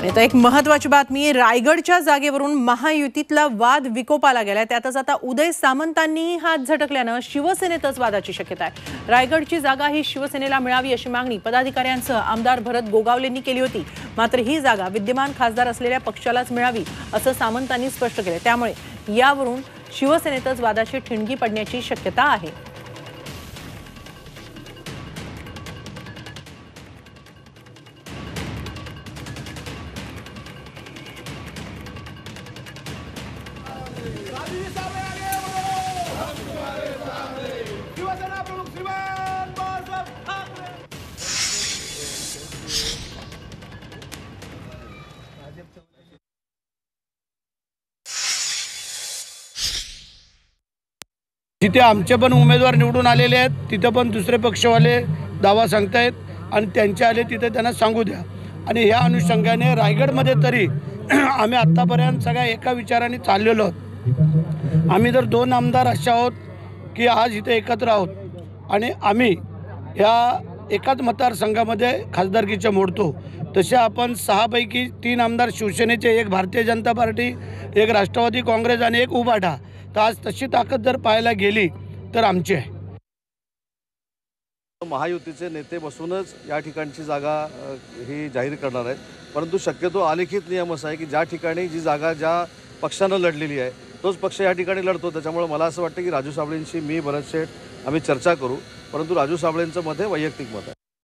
आता एक महत्त्वाची बातमी, रायगडच्या जागेवरून महायुतीतला वाद विकोपाला गेलाय। त्यातच आता उदय सामंतांनी हात झटकल्यानं शिवसेनेतच वादाची शक्यता आहे। रायगडची जागा ही शिवसेनेला मिळावी अशी मागणी पदाधिकाऱ्यांसह आमदार भरत गोगावलेंनी केली होती। मात्र ही जागा विद्यमान खासदार असलेल्या पक्षालाच मिळावी असं सामंतांनी स्पष्ट केलं। त्यामुळे यावरून शिवसेनेतच वादाची ठिणगी पडण्याची शक्यता आहे। जिथे आमचे पण उमेदवार निवडून आलेले आहेत तिथे पण दुसरे पक्षवाले दावा सांगतायत आणि त्यांचे आले तिथे त्यांना सांगू द्या। आणि ह्या अनुषंगाने रायगडमध्ये तरी आम्ही आत्तापर्यंत सगळ्या एका विचाराने चाललेलो आहोत। आम्ही जर 2 आमदार असे आहोत की आज इथे एकत्र आहोत आणि आम्ही ह्या एकाच मतदारसंघामध्ये खासदारकीचे मोडतो, तसे आपण 6 पैकी 3 आमदार शिवसेनेचे, 1 भारतीय जनता पार्टी, 1 राष्ट्रवादी काँग्रेस आणि 1 उभाटा। तर आज तशी ताकद जर पाहायला गेली तर आमची आहे। महायुतीचे नेते बसूनच या ठिकाणची जागा ही जाहीर करणार आहेत, परंतु शक्यतो अलिखित नियम असा आहे की ज्या ठिकाणी जी जागा ज्या पक्षानं लढलेली आहे तोच पक्ष या ठिकाणी लढतो। त्याच्यामुळे मला असं वाटतं की राजू साबळेंशी मी भरत शेठ आम्ही चर्चा करू, परंतु राजू साबळेंचं मत हे वैयक्तिक मत आहे।